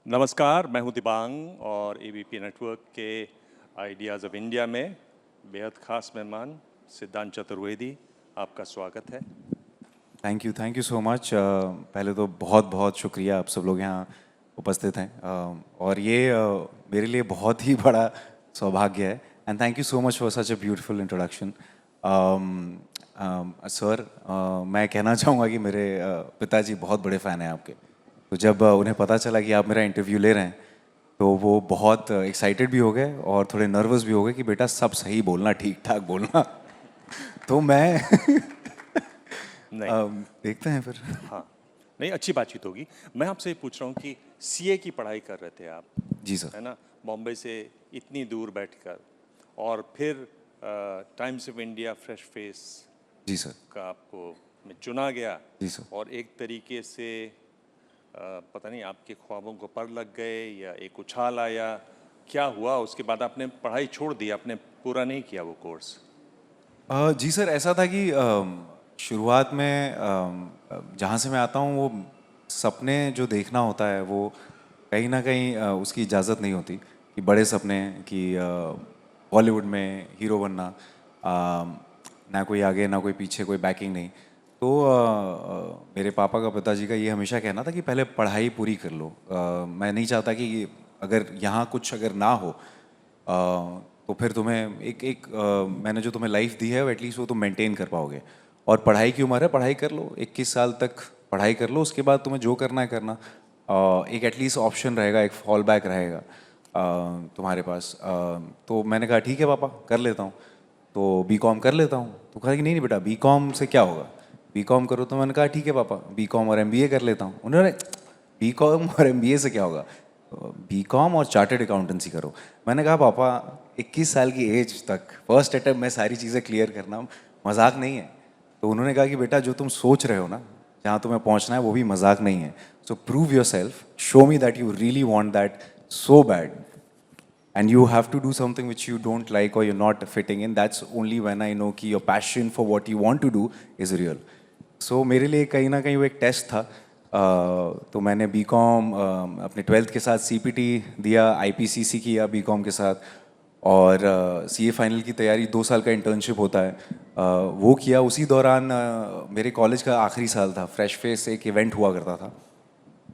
नमस्कार, मैं हूं दिबांग और एबीपी नेटवर्क के आइडियाज़ ऑफ इंडिया में बेहद ख़ास मेहमान सिद्धांत चतुर्वेदी, आपका स्वागत है। Thank you so much. पहले तो बहुत बहुत शुक्रिया, आप सब लोग यहाँ उपस्थित हैं। और ये मेरे लिए बहुत ही बड़ा सौभाग्य है। And thank you so much for such a beautiful introduction. Sir, मैं कहना चाहूँगा कि मेरे पिताजी बहुत बड़े फ़ैन हैं आपके। तो जब उन्हें पता चला कि आप मेरा इंटरव्यू ले रहे हैं, तो वो बहुत एक्साइटेड भी हो गए और थोड़े नर्वस भी हो गए कि बेटा सब सही बोलना, ठीक ठाक बोलना। तो मैं नहीं, देखते हैं फिर। हाँ, नहीं अच्छी बातचीत होगी। मैं आपसे ये पूछ रहा हूँ कि सीए की पढ़ाई कर रहे थे आप, जी सर। है ना? बॉम्बे से इतनी दूर बैठकर और फिर Times of India fresh face जी सर। का आपको में चुना गया जी सर। और एक तरीके से पता नहीं आपके ख्वाबों को पर लग गए या एक उछाल आया, क्या हुआ? उसके बाद आपने पढ़ाई छोड़ दी, आपने पूरा नहीं किया वो कोर्स? जी सर, ऐसा था कि शुरुआत में जहाँ से मैं आता हूँ, वो सपने जो देखना होता है वो कहीं ना कहीं उसकी इजाज़त नहीं होती कि बड़े सपने कि बॉलीवुड में हीरो बनना, ना कोई आगे ना कोई पीछे, कोई बैकिंग नहीं। तो मेरे पापा का, पिताजी का ये हमेशा कहना था कि पहले पढ़ाई पूरी कर लो। मैं नहीं चाहता कि अगर यहाँ कुछ अगर ना हो, तो फिर तुम्हें एक एक मैंने जो तुम्हें लाइफ दी है वो एटलीस्ट वो तुम मेंटेन कर पाओगे। और पढ़ाई की उम्र है, पढ़ाई कर लो, 21 साल तक पढ़ाई कर लो, उसके बाद तुम्हें जो करना है करना। एक एटलीस्ट ऑप्शन रहेगा, एक फॉल बैक रहेगा तुम्हारे पास। तो मैंने कहा ठीक है पापा, कर लेता हूँ। तो बीकॉम कर लेता हूँ। तो कहा कि नहीं नहीं बेटा, बीकॉम से क्या होगा, बीकॉम करो। तो मैंने कहा ठीक है पापा, बीकॉम और एमबीए कर लेता हूँ। उन्होंने, बीकॉम और एमबीए से क्या होगा, बीकॉम और चार्टर्ड अकाउंटेंसी करो। मैंने कहा पापा, 21 साल की एज तक फर्स्ट अटेम्प्ट में सारी चीज़ें क्लियर करना मजाक नहीं है। तो उन्होंने कहा कि बेटा जो तुम सोच रहे हो ना, जहाँ तुम्हें पहुँचना है, वो भी मजाक नहीं है। सो prove your self, show me that you really want that so bad, and you have to do something which you don't like or you're not fitting in. That's only when I know कि your passion for what you want to do is real. So मेरे लिए कहीं ना कहीं वो एक test था। तो मैंने बीकॉम अपने 12th के साथ सीपीटी दिया, आईपीसीसी किया बीकॉम के साथ, और सीए फाइनल की तैयारी, 2 साल का इंटर्नशिप होता है, वो किया। उसी दौरान मेरे कॉलेज का आखिरी साल था, फ्रेश फेस एक इवेंट हुआ करता था।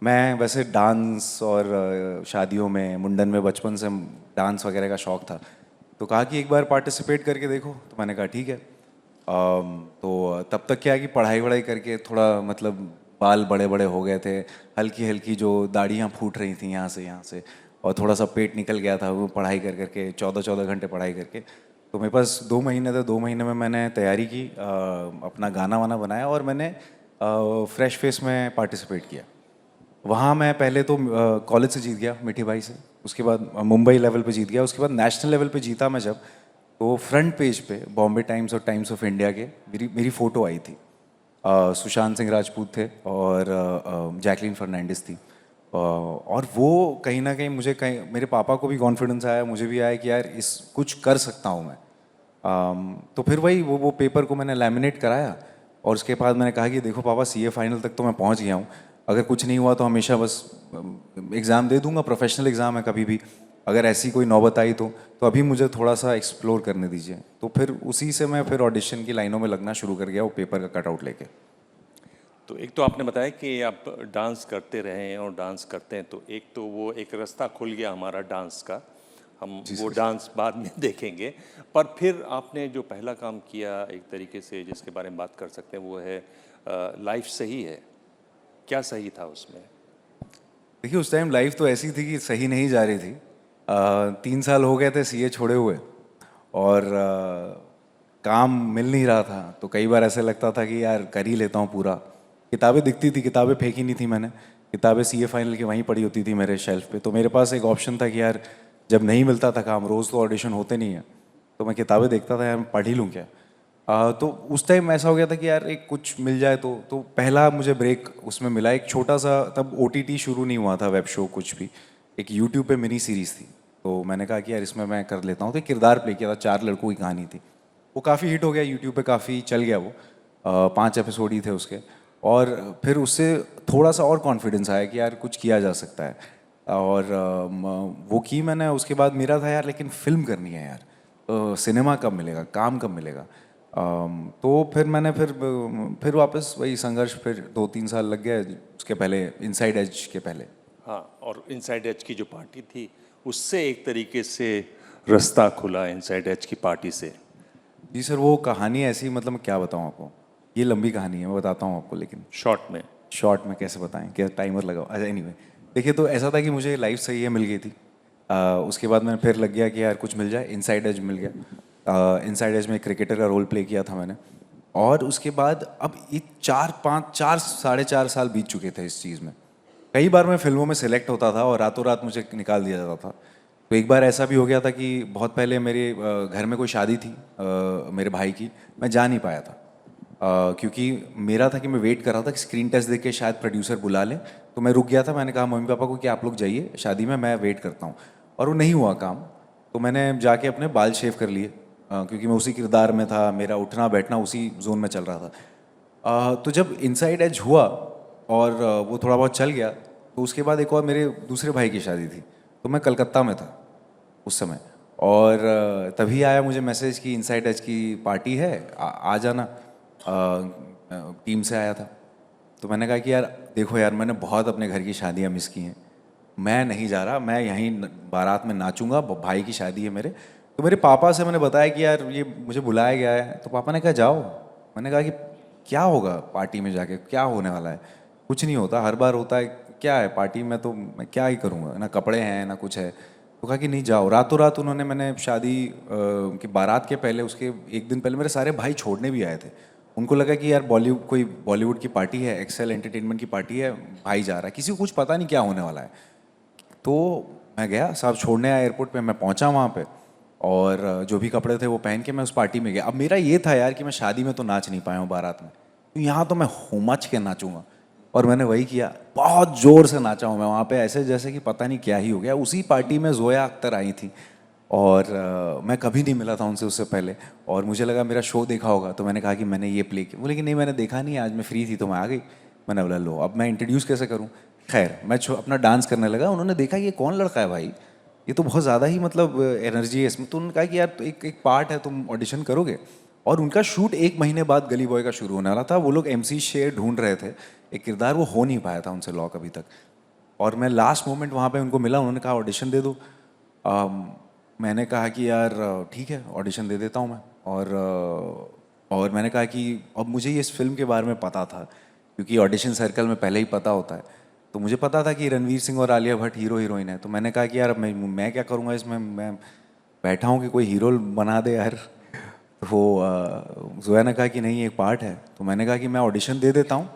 मैं वैसे डांस और शादियों में, मुंडन में बचपन से डांस वगैरह का शौक़ था। तो कहा कि एक बार पार्टिसिपेट करके देखो। तो मैंने कहा ठीक है। तो तब तक क्या है कि पढ़ाई वढ़ाई करके थोड़ा मतलब बाल बड़े बड़े हो गए थे, हल्की हल्की जो दाढ़ियाँ फूट रही थी यहाँ से, और थोड़ा सा पेट निकल गया था वो पढ़ाई कर करके, 14-14 घंटे पढ़ाई करके। तो मेरे पास 2 महीने थे, 2 महीने में मैंने तैयारी की, अपना गाना वाना बनाया, और मैंने फ्रेश फेस में पार्टिसिपेट किया। वहाँ मैं पहले तो कॉलेज से जीत गया, मिठी भाई से। उसके बाद मुंबई लेवल पे जीत गया। उसके बाद नेशनल लेवल पे जीता मैं जब, तो फ्रंट पेज पे बॉम्बे टाइम्स और टाइम्स ऑफ इंडिया के मेरी फ़ोटो आई थी। सुशांत सिंह राजपूत थे और जैकलीन फर्नांडिस थी। और वो कहीं ना कहीं मुझे, कहीं मेरे पापा को भी कॉन्फिडेंस आया, मुझे भी आया कि यार इस कुछ कर सकता हूँ मैं। तो फिर वही वो पेपर को मैंने लैमिनेट कराया, और उसके बाद मैंने कहा कि देखो पापा, सीए फाइनल तक तो मैं पहुंच गया हूँ, अगर कुछ नहीं हुआ तो हमेशा बस एग्ज़ाम दे दूंगा, प्रोफेशनल एग्ज़ाम है, कभी भी अगर ऐसी कोई नौबत आई तो अभी मुझे थोड़ा सा एक्सप्लोर करने दीजिए। तो फिर उसी से मैं फिर ऑडिशन की लाइनों में लगना शुरू कर गया, वो पेपर का कटआउट लेके। तो एक तो आपने बताया कि आप डांस करते रहे हैं और डांस करते हैं, तो एक तो वो एक रास्ता खुल गया हमारा डांस का, हम जी वो सर। डांस बाद में देखेंगे। पर फिर आपने जो पहला काम किया एक तरीके से जिसके बारे में बात कर सकते हैं, वो है लाइफ सही है। क्या सही था उसमें? देखिए, उस टाइम लाइफ तो ऐसी थी कि सही नहीं जा रही थी। 3 साल हो गए थे सीए छोड़े हुए, और काम मिल नहीं रहा था। तो कई बार ऐसे लगता था कि यार कर ही लेता हूँ पूरा। किताबें दिखती थी, किताबें फेंकी नहीं थी मैंने, किताबें सीए फाइनल की वहीं पड़ी होती थी मेरे शेल्फ पे। तो मेरे पास एक ऑप्शन था कि यार जब नहीं मिलता था काम, रोज़ तो ऑडिशन होते नहीं है, तो मैं किताबें देखता था, यार मैं पढ़ ही लूँ क्या। तो उस टाइम ऐसा हो गया था कि यार एक कुछ मिल जाए। तो पहला मुझे ब्रेक उसमें मिला, एक छोटा सा, तब ओटीटी शुरू नहीं हुआ था, वेब शो कुछ भी, एक यूट्यूब पे मिनी सीरीज़ थी। तो मैंने कहा कि यार इसमें मैं कर लेता हूँ। तो एक किरदार प्ले किया था, 4 लड़कों की कहानी थी। वो काफ़ी हिट हो गया यूट्यूब पे, काफ़ी चल गया वो। 5 एपिसोड ही थे उसके। और फिर उससे थोड़ा सा और कॉन्फिडेंस आया कि यार कुछ किया जा सकता है। और वो की मैंने। उसके बाद मेरा था यार लेकिन फिल्म करनी है यार, सिनेमा कब मिलेगा, काम कब मिलेगा। तो फिर मैंने फिर वापस वही संघर्ष, फिर 2-3 साल लग गए उसके पहले, इनसाइड एज के पहले। हाँ, और इनसाइड एज की जो पार्टी थी उससे एक तरीके से रास्ता खुला, इनसाइड एज की पार्टी से। जी सर, वो कहानी ऐसी, मतलब मैं क्या बताऊँ आपको, ये लंबी कहानी है, मैं बताता हूँ आपको, लेकिन शॉर्ट में। शॉर्ट में कैसे बताएं, क्या टाइमर लगाओ। अच्छा एनीवे, देखिए तो ऐसा था कि मुझे लाइफ सही है मिल गई थी। उसके बाद मैंने फिर लग गया कि यार कुछ मिल जाए, इनसाइड एज मिल गया। इनसाइड एज में क्रिकेटर का रोल प्ले किया था मैंने। और उसके बाद अब ये 4-5 4 साढ़े 4 साल बीत चुके थे इस चीज़ में। कई बार मैं फिल्मों में सेलेक्ट होता था और रातों रात मुझे निकाल दिया जाता था। तो एक बार ऐसा भी हो गया था कि बहुत पहले मेरे घर में कोई शादी थी मेरे भाई की, मैं जा नहीं पाया था। क्योंकि मेरा था कि मैं वेट कर रहा था कि स्क्रीन टेस्ट देके शायद प्रोड्यूसर बुला लें। तो मैं रुक गया था, मैंने कहा मम्मी पापा को कि आप लोग जाइए शादी में, मैं वेट करता हूँ। और वो नहीं हुआ काम। तो मैंने जाके अपने बाल शेव कर लिए, क्योंकि मैं उसी किरदार में था, मेरा उठना बैठना उसी जोन में चल रहा था। तो जब इनसाइड एज हुआ और वो थोड़ा बहुत चल गया, तो उसके बाद एक और मेरे दूसरे भाई की शादी थी। तो मैं कलकत्ता में था उस समय। और तभी आया मुझे मैसेज कि इनसाइड एज की पार्टी है, आ जाना। टीम से आया था। तो मैंने कहा कि यार देखो यार, मैंने बहुत अपने घर की शादियाँ मिस की हैं, मैं नहीं जा रहा, मैं यहीं बारात में नाचूंगा, भाई की शादी है मेरे। तो मेरे पापा से मैंने बताया कि यार ये मुझे बुलाया गया है। तो पापा ने कहा जाओ। मैंने कहा कि क्या होगा पार्टी में जाके, क्या होने वाला है। कुछ नहीं होता, हर बार होता है, क्या है पार्टी में, तो मैं क्या ही करूँगा, ना कपड़े हैं ना कुछ है। तो कहा कि नहीं जाओ। रातों रात उन्होंने, मैंने शादी की बारात के पहले, उसके एक दिन पहले मेरे सारे भाई छोड़ने भी आए थे। उनको लगा कि यार बॉलीवुड की पार्टी है, एक्सेल एंटरटेनमेंट की पार्टी है, भाई जा रहा है, किसी को कुछ पता नहीं क्या होने वाला है। तो मैं गया, साहब छोड़ने आया एयरपोर्ट पे, मैं पहुंचा वहाँ पे। और जो भी कपड़े थे वो पहन के मैं उस पार्टी में गया। अब मेरा ये था यार कि मैं शादी में तो नाच नहीं पाया हूँ बारात में, तो यहाँ तो मैं हुमच के नाचूंगा। और मैंने वही किया, बहुत ज़ोर से नाचा हूँ मैं वहाँ पे, ऐसे जैसे कि पता नहीं क्या ही हो गया। उसी पार्टी में जोया अख्तर आई थी और मैं कभी नहीं मिला था उनसे उससे पहले। और मुझे लगा मेरा शो देखा होगा, तो मैंने कहा कि मैंने ये प्ले किया। बोले कि नहीं मैंने देखा नहीं, आज मैं फ्री थी तो मैं आ गई। मैंने बोला लो अब मैं इंट्रोड्यूस कैसे करूँ। खैर मैं अपना डांस करने लगा। उन्होंने देखा ये कौन लड़का है भाई, ये तो बहुत ज़्यादा ही मतलब एनर्जी है इसमें। तो उन्होंने कहा कि यार तो एक पार्ट है, तुम ऑडिशन करोगे। और उनका शूट 1 महीने बाद गली बॉय का शुरू होने वाला था। वो लोग MC शेर ढूंढ रहे थे, एक किरदार वो हो नहीं पाया था उनसे लॉक अभी तक। और मैं लास्ट मोमेंट वहाँ पे उनको मिला, उन्होंने कहा ऑडिशन दे दो। मैंने कहा कि यार ठीक है ऑडिशन दे देता हूँ मैं। और मैंने कहा कि अब मुझे ये इस फिल्म के बारे में पता था, क्योंकि ऑडिशन सर्कल में पहले ही पता होता है। तो मुझे पता था कि रणवीर सिंह और आलिया भट्ट हीरो हीरोइन है। तो मैंने कहा कि यार मैं क्या करूँगा इसमें, मैं बैठा हूँ कि कोई हीरो बना दे यार। तो वो जोया ने कहा कि नहीं एक पार्ट है। तो मैंने कहा कि मैं ऑडिशन दे देता हूँ,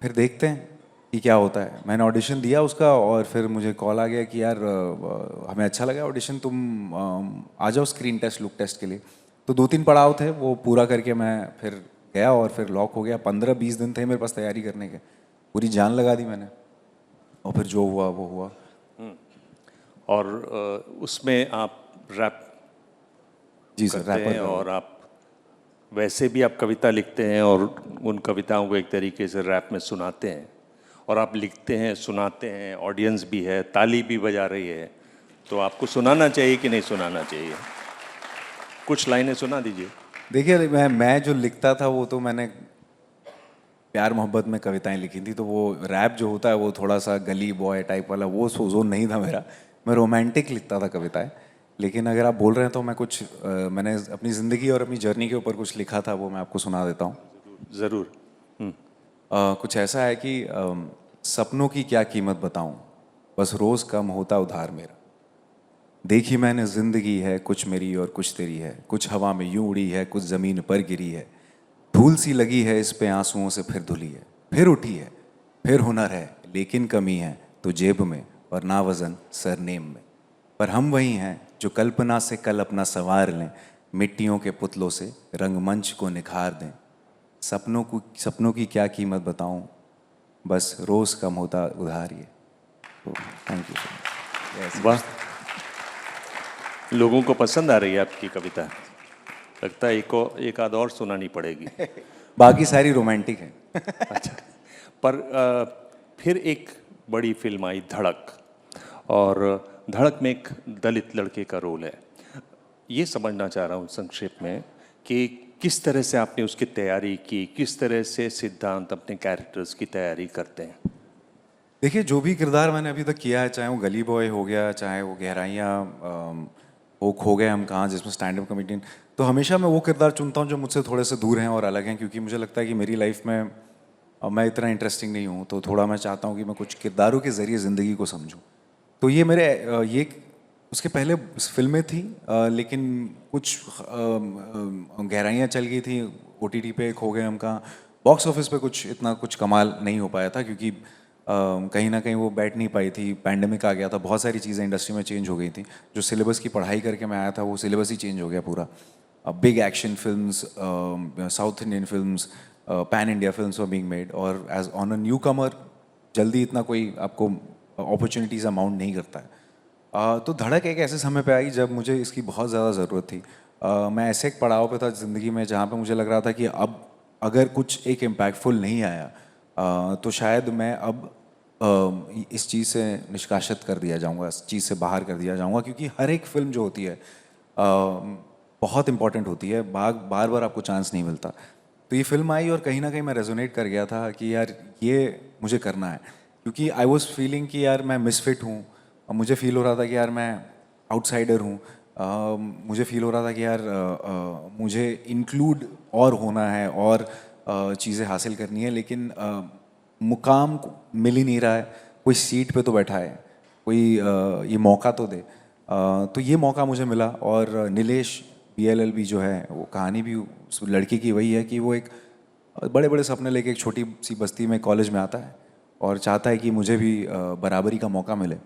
फिर देखते हैं कि क्या होता है। मैंने ऑडिशन दिया उसका और फिर मुझे कॉल आ गया कि यार हमें अच्छा लगा ऑडिशन, तुम आ जाओ स्क्रीन टेस्ट, लुक टेस्ट के लिए। तो 2-3 पड़ाव थे, वो पूरा करके मैं फिर गया और फिर लॉक हो गया। 15-20 दिन थे मेरे पास तैयारी करने के, पूरी जान लगा दी मैंने। और फिर जो हुआ वो हुआ। और उसमें आप रैप जी सर, करते रैपर हैं और आप वैसे भी आप कविता लिखते हैं और उन कविताओं को एक तरीके से रैप में सुनाते हैं। और आप लिखते हैं, सुनाते हैं, ऑडियंस भी है, ताली भी बजा रही है। तो आपको सुनाना चाहिए कि नहीं सुनाना चाहिए? कुछ लाइनें सुना दीजिए। देखिए मैं जो लिखता था वो तो मैंने प्यार मोहब्बत में कविताएं लिखी थी। तो वो रैप जो होता है वो थोड़ा सा गली बॉय टाइप वाला, वो जोन नहीं था मेरा। मैं रोमांटिक लिखता था कविताएं। लेकिन अगर आप बोल रहे हैं तो मैं कुछ मैंने अपनी ज़िंदगी और अपनी जर्नी के ऊपर कुछ लिखा था, वो मैं आपको सुना देता हूँ। ज़रूर। कुछ ऐसा है कि सपनों की क्या कीमत बताऊं, बस रोज़ कम होता उधार मेरा। देखी मैंने जिंदगी है, कुछ मेरी और कुछ तेरी है, कुछ हवा में यूं उड़ी है, कुछ ज़मीन पर गिरी है। धूल सी लगी है इस पे आंसुओं से फिर धुली है, फिर उठी है, फिर हुनर है लेकिन कमी है तो जेब में, और ना वज़न सरनेम में। पर हम वही हैं जो कल्पना से कल अपना संवार लें, मिट्टियों के पुतलों से रंगमंच को निखार दें। सपनों की क्या कीमत बताऊं, बस रोज़ कम होता उधार ये। तो थैंक यू सर। वाह, लोगों को पसंद आ रही है आपकी कविता। लगता है एक आध और सुनानी पड़ेगी। बाकी सारी रोमांटिक है। अच्छा, पर फिर एक बड़ी फिल्म आई धड़क, और धड़क में एक दलित लड़के का रोल है। ये समझना चाह रहा हूँ संक्षेप में कि किस तरह से आपने उसकी तैयारी की, किस तरह से सिद्धांत अपने कैरेक्टर्स की तैयारी करते हैं। देखिए, जो भी किरदार मैंने अभी तक किया है, चाहे वो गली बॉय हो गया, चाहे वो गहराइयाँ वो खो गए हम कहाँ, जिसमें स्टैंड अप कॉमेडियन, तो हमेशा मैं वो किरदार चुनता हूँ जो मुझसे थोड़े से दूर हैं और अलग हैं, क्योंकि मुझे लगता है कि मेरी लाइफ में मैं इतना इंटरेस्टिंग नहीं हूँ, तो थोड़ा मैं चाहता हूँ कि मैं कुछ किरदारों के ज़रिए ज़िंदगी को समझूँ। तो ये मेरे ये उसके पहले फिल्में थी, लेकिन कुछ गहराइयाँ चल गई थी, ओटीटी पे खो गए हम कहाँ, बॉक्स ऑफिस पे कुछ इतना कुछ कमाल नहीं हो पाया था, क्योंकि कहीं ना कहीं वो बैठ नहीं पाई थी, पैंडेमिक आ गया था, बहुत सारी चीज़ें इंडस्ट्री में चेंज हो गई थी। जो सिलेबस की पढ़ाई करके मैं आया था वो सिलेबस ही चेंज हो गया पूरा। Big action films, south Indian films, pan India films were being made, और एज ऑन अ न्यू कमर जल्दी इतना कोई आपको अपॉर्चुनिटीज़ अमाउंट नहीं करता है। तो धड़क एक ऐसे समय पे आई जब मुझे इसकी बहुत ज़्यादा ज़रूरत थी। मैं ऐसे एक पड़ाव पे था ज़िंदगी में जहाँ पे मुझे लग रहा था कि अब अगर कुछ एक इम्पैक्टफुल नहीं आया, तो शायद मैं अब इस चीज़ से निष्कासित कर दिया जाऊँगा, इस चीज़ से बाहर कर दिया जाऊँगा, क्योंकि हर एक फिल्म जो होती है बहुत इंपॉर्टेंट होती है, बार बार आपको चांस नहीं मिलता। तो ये फिल्म आई और कहीं ना कहीं मैं रेजोनेट कर गया था कि यार ये मुझे करना है, क्योंकि आई वॉज फीलिंग कि यार मैं मिसफिट हूँ, और मुझे फील हो रहा था कि यार मैं आउटसाइडर हूँ। मुझे फील हो रहा था कि यार मुझे इंक्लूड और होना है और चीज़ें हासिल करनी है, लेकिन मुकाम मिल ही नहीं रहा है, कोई सीट पे तो बैठा है, कोई ये मौका तो दे। तो ये मौका मुझे मिला, और नीलेश BLLB जो है, वो कहानी भी उस लड़के की वही है कि वो एक बड़े बड़े सपने लेके एक छोटी सी बस्ती में कॉलेज में आता है और चाहता है कि मुझे भी बराबरी का मौका मिले,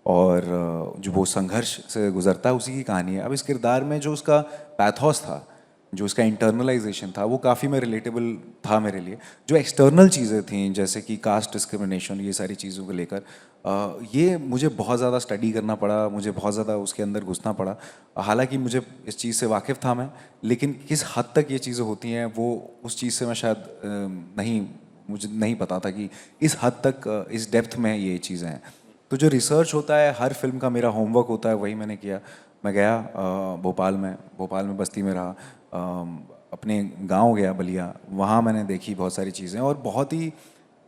और जो वो संघर्ष से गुजरता है उसी की कहानी है। अब इस किरदार में जो उसका पैथोस था, जो उसका इंटरनलाइजेशन था, वो काफ़ी में रिलेटेबल था मेरे लिए। जो एक्सटर्नल चीज़ें थी जैसे कि कास्ट डिस्क्रिमिनेशन, ये सारी चीज़ों को लेकर ये मुझे बहुत ज़्यादा स्टडी करना पड़ा, मुझे बहुत ज़्यादा उसके अंदर घुसना पड़ा। हालांकि मुझे इस चीज़ से वाकिफ़ था मैं, लेकिन किस हद तक ये चीज़ें होती हैं वो उस चीज़ से मैं शायद मुझे नहीं पता था कि इस हद तक इस डेप्थ में ये चीज़ें हैं। तो जो रिसर्च होता है, हर फिल्म का मेरा होमवर्क होता है, वही मैंने किया। मैं गया भोपाल में बस्ती में रहा, अपने गांव गया बलिया, वहाँ मैंने देखी बहुत सारी चीज़ें, और बहुत ही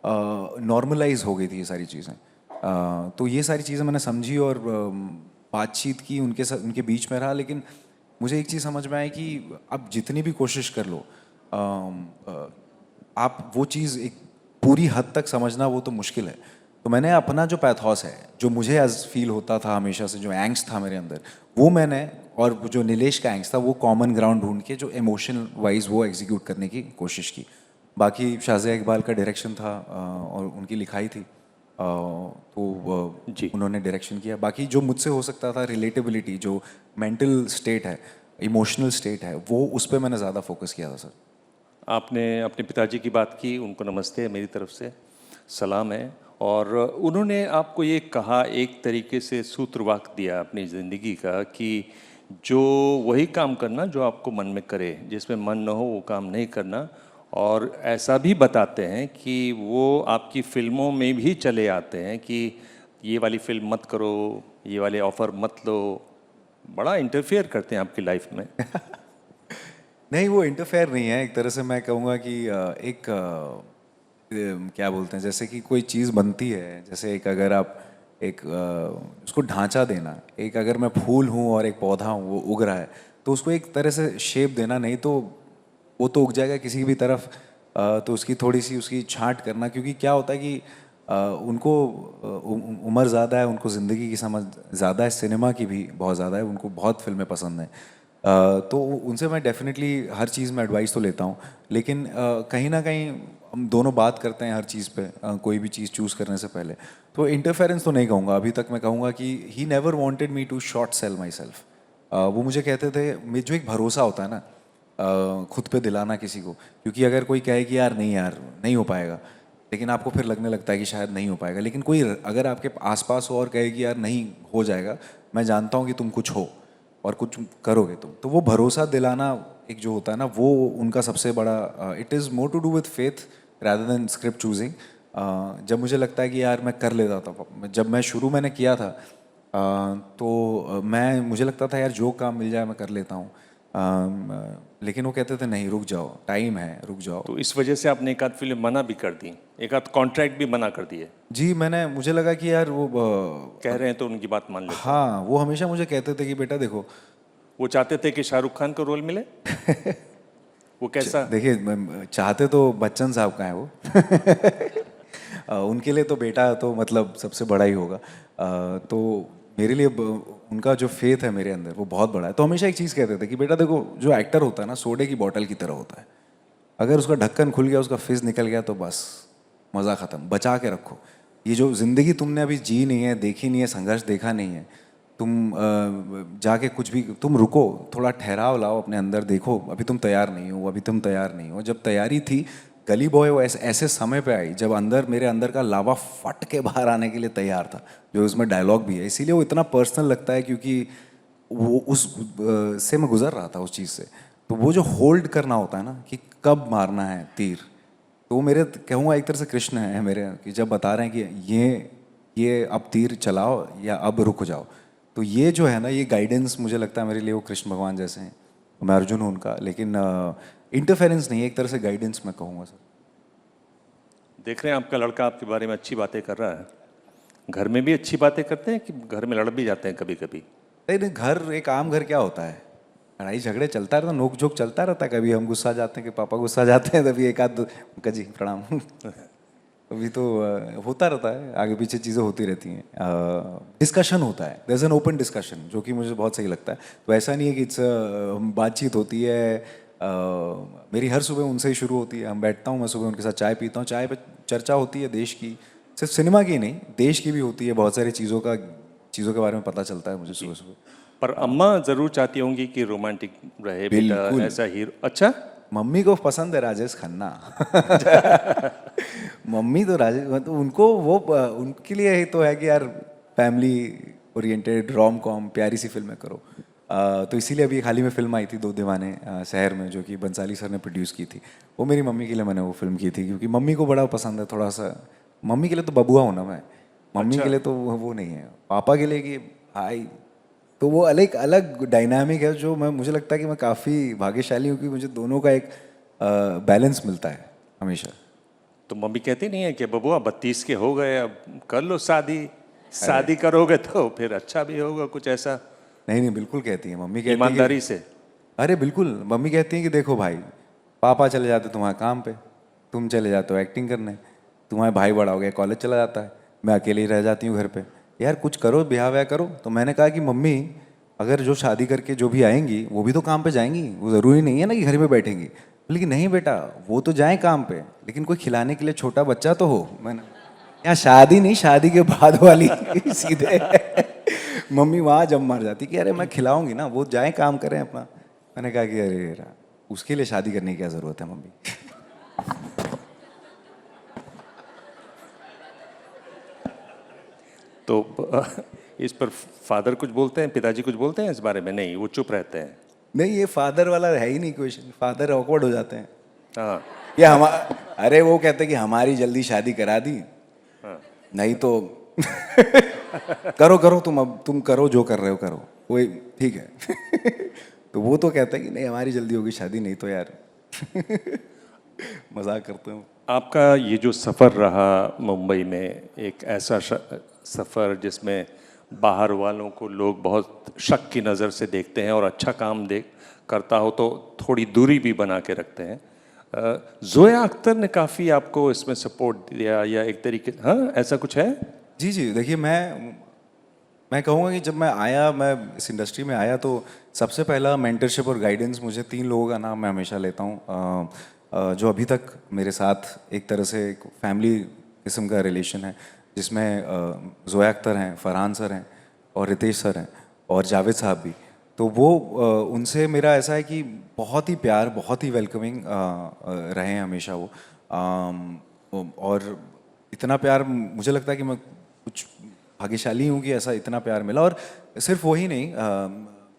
नॉर्मलाइज हो गई थी ये सारी चीज़ें। तो ये सारी चीज़ें मैंने समझी और बातचीत की उनके साथ, उनके बीच में रहा। लेकिन मुझे एक चीज़ समझ में आई कि आप जितनी भी कोशिश कर लो, आप वो चीज़ एक पूरी हद तक समझना वो तो मुश्किल है। तो मैंने अपना जो पैथोस है, जो मुझे एज फील होता था हमेशा से, जो एंग्स्ट था मेरे अंदर, वो मैंने, और जो नीलेश का एंग्स्ट था, वो कॉमन ग्राउंड ढूंढ के जो इमोशन वाइज वो एग्जीक्यूट करने की कोशिश की। बाकी शाज़िया इकबाल का डायरेक्शन था और उनकी लिखाई थी, तो जी। उन्होंने डायरेक्शन किया। बाकी जो मुझसे हो सकता था, रिलेटेबिलिटी, जो मेंटल स्टेट है, इमोशनल स्टेट है, वो उस पर मैंने ज़्यादा फोकस किया था सर। आपने अपने पिताजी की बात की, उनको नमस्ते है मेरी तरफ से, सलाम है। और उन्होंने आपको ये कहा, एक तरीके से सूत्रवाक्य दिया अपनी ज़िंदगी का कि जो वही काम करना जो आपको मन में करे, जिसमें मन न हो वो काम नहीं करना। और ऐसा भी बताते हैं कि वो आपकी फिल्मों में भी चले आते हैं कि ये वाली फिल्म मत करो, ये वाले ऑफ़र मत लो, बड़ा इंटरफेयर करते हैं आपकी लाइफ में। नहीं, वो इंटरफेयर नहीं है, एक तरह से मैं कहूँगा कि क्या बोलते हैं, जैसे कि कोई चीज़ बनती है, जैसे एक अगर आप एक उसको ढांचा देना, एक अगर मैं फूल हूँ और एक पौधा हूँ, वो उग रहा है, तो उसको एक तरह से शेप देना, नहीं तो वो तो उग जाएगा किसी भी तरफ। तो उसकी थोड़ी सी उसकी छांट करना, क्योंकि क्या होता है कि उनको उम्र ज़्यादा है, उनको ज़िंदगी की समझ ज़्यादा है, सिनेमा की भी बहुत ज़्यादा है, उनको बहुत फिल्में पसंद हैं। तो उनसे मैं डेफिनेटली हर चीज़ में एडवाइस तो लेता हूँ, लेकिन कहीं ना कहीं हम दोनों बात करते हैं हर चीज़ पे, कोई भी चीज़ चूज़ करने से पहले। तो इंटरफेरेंस तो नहीं कहूँगा अभी तक, मैं कहूँगा कि he never wanted me to short sell myself. वो मुझे कहते थे, जो एक भरोसा होता है ना, खुद पे दिलाना किसी को, क्योंकि अगर कोई कहे कि यार नहीं यार नहीं हो पाएगा, लेकिन आपको फिर लगने लगता है कि शायद नहीं हो पाएगा, लेकिन कोई अगर आपके आसपास हो और कहे कि यार नहीं हो जाएगा, मैं जानता हूँ कि तुम कुछ हो और कुछ करोगे तुम, तो वो भरोसा दिलाना एक जो होता है ना, वो उनका सबसे बड़ा, it is more to do with faith rather than script choosing. जब मुझे लगता है कि यार मैं कर लेता था, जब मैं शुरू मैंने किया था तो मुझे लगता था यार जो काम मिल जाए मैं कर लेता हूँ, लेकिन वो कहते थे नहीं रुक जाओ, टाइम है, रुक जाओ। तो इस वजह से आपने एक आध फिल्म मना भी कर दी, एक आध कॉन्ट्रैक्ट भी मना कर दिए। जी मुझे लगा कि यार वो कह रहे हैं तो उनकी बात मान लेते हैं। हाँ वो हमेशा मुझे कहते थे कि बेटा देखो, वो चाहते थे कि शाहरुख खान को रोल मिले। वो कैसा? देखिए चाहते तो बच्चन साहब का है वो। उनके लिए तो बेटा तो मतलब सबसे बड़ा ही होगा। तो मेरे लिए उनका जो फेथ है मेरे अंदर वो बहुत बड़ा है। तो हमेशा एक चीज़ कहते थे कि बेटा देखो, जो एक्टर होता है ना सोडे की बोतल की तरह होता है, अगर उसका ढक्कन खुल गया, उसका फिज निकल गया तो बस मज़ा ख़त्म, बचा के रखो। ये जो ज़िंदगी तुमने अभी जी नहीं है, देखी नहीं है, संघर्ष देखा नहीं है, तुम जाके कुछ भी, तुम रुको, थोड़ा ठहराव लाओ अपने अंदर, देखो अभी तुम तैयार नहीं हो, अभी तुम तैयार नहीं हो। जब तैयारी थी, गली बॉय वो ऐसे समय पे आई जब मेरे अंदर का लावा फट के बाहर आने के लिए तैयार था, जो उसमें डायलॉग भी है। इसीलिए वो इतना पर्सनल लगता है, क्योंकि वो उस से मैं गुजर रहा था उस चीज़ से। तो वो जो होल्ड करना होता है ना कि कब मारना है तीर, तो वो मेरे कहूँगा एक तरह से कृष्ण है मेरे, कि जब बता रहे हैं कि ये अब तीर चलाओ या अब रुक जाओ। तो ये जो है ना, ये गाइडेंस मुझे लगता है मेरे लिए वो कृष्ण भगवान जैसे हैं। मैं अर्जुन हूँ उनका, लेकिन इंटरफेरेंस नहीं है, एक तरह से गाइडेंस मैं कहूँगा सर। देख रहे हैं आपका लड़का आपके बारे में अच्छी बातें कर रहा है, घर में भी अच्छी बातें करते हैं कि घर में लड़ भी जाते हैं कभी कभी? नहीं, घर एक आम घर क्या होता है, लड़ाई झगड़े चलता रहता, नोक झोंक चलता रहता है। कभी हम गुस्सा जाते हैं कि पापा गुस्सा जाते हैं, तभी एक आध अंकल जी प्रणाम। अभी तो होता रहता है, आगे पीछे चीज़ें होती रहती हैं, डिस्कशन होता है, there is an open discussion, जो कि मुझे बहुत सही लगता है। तो ऐसा नहीं है कि इट्स बातचीत होती है, मेरी हर सुबह उनसे ही शुरू होती है। हम बैठता हूँ, मैं सुबह उनके साथ चाय पीता हूँ, चाय पे चर्चा होती है देश की, सिर्फ सिनेमा की नहीं, देश की भी होती है, बहुत सारी चीज़ों के बारे में पता चलता है मुझे सुबह सुबह। पर अम्मा जरूर चाहती होंगी कि रोमांटिक रहे बेटा, बिल्कुल। ऐसा हीरो। अच्छा, मम्मी को पसंद है राजेश खन्ना। मम्मी तो राजेश, मतलब उनको वो उनके लिए ही तो है कि यार फैमिली ओरिएंटेड रोम कॉम प्यारी सी फिल्में करो। तो इसीलिए अभी हाल ही में फिल्म आई थी दो दीवाने शहर में, जो कि बंसाली सर ने प्रोड्यूस की थी। वो मेरी मम्मी के लिए मैंने वो फिल्म की थी, क्योंकि मम्मी को बड़ा पसंद है थोड़ा सा। मम्मी के लिए तो बबुआ हूँ ना मैं, मम्मी अच्छा। के लिए तो वो नहीं है, पापा के लिए कि भाई। तो वो अलग अलग डायनामिक है, जो मुझे लगता है कि मैं काफ़ी भाग्यशाली हूँ कि मुझे दोनों का एक बैलेंस मिलता है हमेशा। तो मम्मी कहती नहीं है कि बबुआ 32 के हो गए, अब कर लो शादी, शादी करोगे तो फिर अच्छा भी होगा, कुछ ऐसा? नहीं नहीं, बिल्कुल कहती है मम्मी, कहती है ईमानदारी से? अरे बिल्कुल, मम्मी कहती है कि देखो भाई, पापा चले जाते तुम्हारे काम पे, तुम चले जाते हो एक्टिंग करने, तुम्हारे भाई बड़ा हो गया कॉलेज चला जाता है, मैं अकेले ही रह जाती हूँ घर पे, यार कुछ करो, ब्याह व्याह करो। तो मैंने कहा कि मम्मी, अगर जो शादी करके जो भी आएंगी वो भी तो काम पे जाएंगी, वो ज़रूरी नहीं है ना कि घर में बैठेंगी। लेकिन नहीं बेटा, वो तो जाएं काम पे, लेकिन कोई खिलाने के लिए छोटा बच्चा तो हो। मैंने यहाँ शादी नहीं, शादी के बाद वाली सीधे। मम्मी वहाँ जब मार जाती कि अरे मैं खिलाऊंगी ना, वो जाएं काम करें अपना। मैंने कहा कि अरे यार, उसके लिए शादी करने की क्या ज़रूरत है मम्मी। तो इस पर फादर कुछ बोलते हैं, पिताजी कुछ बोलते हैं इस बारे में? नहीं, वो चुप रहते हैं। नहीं, ये फादर वाला है ही नहीं क्वेश्चन, फादर ऑकवर्ड हो जाते हैं। हाँ। ये अरे वो कहते हैं कि हमारी जल्दी शादी करा दी, हाँ। नहीं तो करो करो, तुम करो जो कर रहे हो करो, वो ठीक है। तो वो तो कहता है कि नहीं हमारी जल्दी होगी शादी, नहीं तो यार। मजाक करते हूँ। आपका ये जो सफ़र रहा मुंबई में, एक ऐसा सफ़र जिसमें बाहर वालों को लोग बहुत शक की नज़र से देखते हैं, और अच्छा काम करता हो तो थोड़ी दूरी भी बना के रखते हैं। जोया अख्तर ने काफ़ी आपको इसमें सपोर्ट दिया, या एक तरीके, हाँ ऐसा कुछ है? जी जी, देखिए मैं कहूँगा कि जब मैं इस इंडस्ट्री में आया, तो सबसे पहला मेंटरशिप और गाइडेंस मुझे 3 लोगों का नाम मैं हमेशा लेता हूँ, जो अभी तक मेरे साथ एक तरह से एक फैमिली किस्म का रिलेशन है, जिसमें जोया अख्तर हैं, फरहान सर हैं, और रितेश सर हैं, और जावेद साहब भी। तो वो उनसे मेरा ऐसा है कि बहुत ही प्यार, बहुत ही वेलकमिंग रहे हैं हमेशा वो। और इतना प्यार, मुझे लगता है कि मैं कुछ भाग्यशाली हूँ कि ऐसा इतना प्यार मिला। और सिर्फ वही नहीं,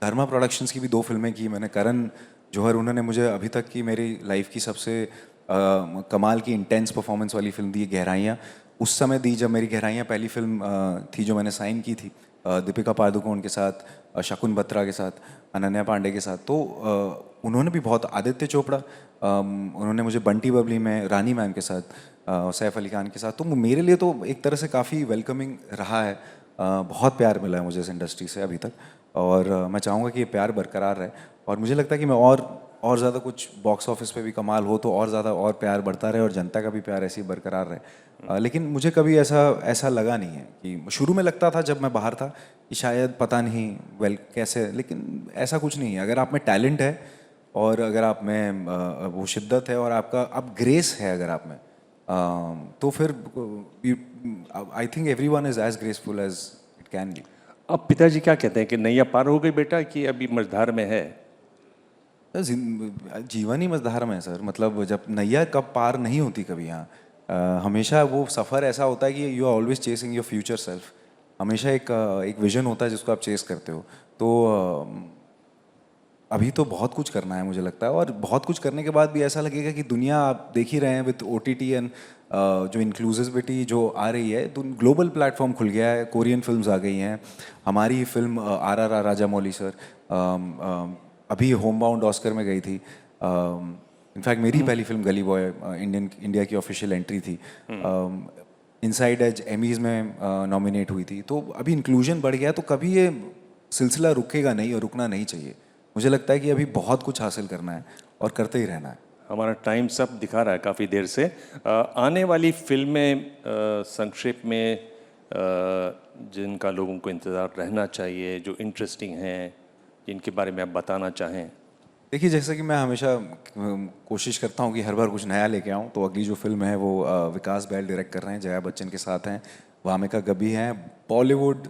धर्मा प्रोडक्शंस की भी 2 फिल्में की मैंने। करण जौहर, उन्होंने मुझे अभी तक की मेरी लाइफ की सबसे कमाल की इंटेंस परफॉर्मेंस वाली फिल्म दी है, गहराइयाँ, उस समय दी जब मेरी गहराइयाँ पहली फिल्म थी जो मैंने साइन की थी दीपिका पादुकोण के साथ, शकुन बत्रा के साथ, अनन्या पांडे के साथ। तो उन्होंने भी बहुत, आदित्य चोपड़ा, उन्होंने मुझे बंटी बबली में रानी मैम के साथ, सैफ अली खान के साथ, तो मेरे लिए तो एक तरह से काफ़ी वेलकमिंग रहा है। बहुत प्यार मिला है मुझे इस इंडस्ट्री से अभी तक, और मैं चाहूँगा कि ये प्यार बरकरार रहे। और मुझे लगता है कि मैं और ज़्यादा कुछ बॉक्स ऑफिस पे भी कमाल हो तो और ज़्यादा और प्यार बढ़ता रहे और जनता का भी प्यार ऐसे ही बरकरार रहे। लेकिन मुझे कभी ऐसा लगा नहीं है कि, शुरू में लगता था जब मैं बाहर था कि शायद पता नहीं कैसे, लेकिन ऐसा कुछ नहीं है। अगर आप में टैलेंट है और अगर आप में वो शिद्दत है और आपका अब ग्रेस है अगर आप में, तो फिर I think everyone is as graceful as it can be. अब पिताजी क्या कहते हैं कि नैया पार हो गई बेटा, कि अभी मझधार में है? जीवन ही मझधार में है सर। मतलब जब नैया कब पार नहीं होती कभी यहाँ, हमेशा वो सफ़र ऐसा होता है कि you are always chasing your future self. हमेशा एक विजन होता है जिसको आप चेस करते हो। तो अभी तो बहुत कुछ करना है मुझे लगता है, और बहुत कुछ करने के बाद भी ऐसा लगेगा कि दुनिया आप देख ही रहे हैं विद OTT एंड जो इंक्लूसिविटी जो आ रही है, तो ग्लोबल प्लेटफॉर्म खुल गया है, कोरियन फिल्म्स आ गई हैं। हमारी फिल्म RRR राजा मौली सर अभी होम बाउंड ऑस्कर में गई थी। इनफैक्ट मेरी पहली फिल्म गली बॉय इंडिया की ऑफिशियल एंट्री थी। इनसाइड एज एमीज में नॉमिनेट हुई थी। तो अभी इंक्लूजन बढ़ गया, तो कभी ये सिलसिला रुकेगा नहीं और रुकना नहीं चाहिए। मुझे लगता है कि अभी बहुत कुछ हासिल करना है और करते ही रहना है। हमारा टाइम सब दिखा रहा है काफ़ी देर से। आने वाली फिल्में संक्षेप में जिनका लोगों को इंतज़ार रहना चाहिए, जो इंटरेस्टिंग हैं, जिनके बारे में आप बताना चाहें। देखिए, जैसे कि मैं हमेशा कोशिश करता हूँ कि हर बार कुछ नया लेके आऊँ, तो अगली जो फिल्म है वो विकास बैल डायरेक्ट कर रहे हैं, जया बच्चन के साथ हैं, वामिका गब्बी हैं। बॉलीवुड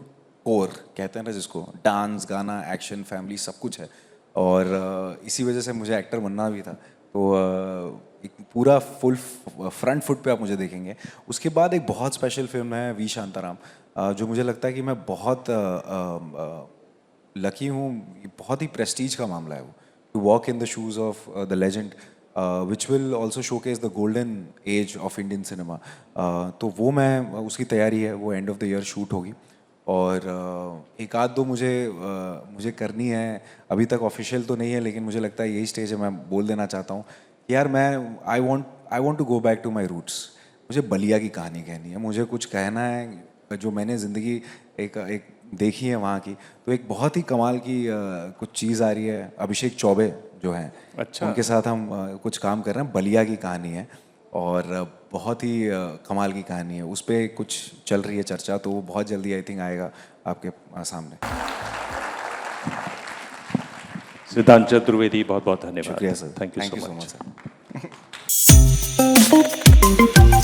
कोर कहते हैं ना जिसको, डांस, गाना, एक्शन, फैमिली सब कुछ है। और इसी वजह से मुझे एक्टर बनना भी था। तो एक पूरा फुल फ्रंट फुट पे आप मुझे देखेंगे। उसके बाद एक बहुत स्पेशल फिल्म है वी शांताराम, जो मुझे लगता है कि मैं बहुत लकी हूँ। बहुत ही प्रेस्टीज का मामला है वो, to walk in the shoes of the legend, which will also showcase the golden age of Indian cinema. तो वो मैं, उसकी तैयारी है, वो end of the year shoot होगी। और एक आध दो मुझे करनी है, अभी तक ऑफिशियल तो नहीं है, लेकिन मुझे लगता है यही स्टेज है, मैं बोल देना चाहता हूँ कि यार मैं I want to go back to my roots. मुझे बलिया की कहानी कहनी है, मुझे कुछ कहना है जो मैंने ज़िंदगी एक देखी है वहाँ की। तो एक बहुत ही कमाल की कुछ चीज़ आ रही है, अभिषेक चौबे जो हैं, अच्छा, उनके साथ हम कुछ काम कर रहे हैं। बलिया की कहानी है और बहुत ही कमाल की कहानी है, उस पर कुछ चल रही है चर्चा, तो वो बहुत जल्दी आई थिंक आएगा आपके सामने। सिद्धांत चतुर्वेदी, बहुत बहुत धन्यवाद। शुक्रिया sir, thank you so so much much sir.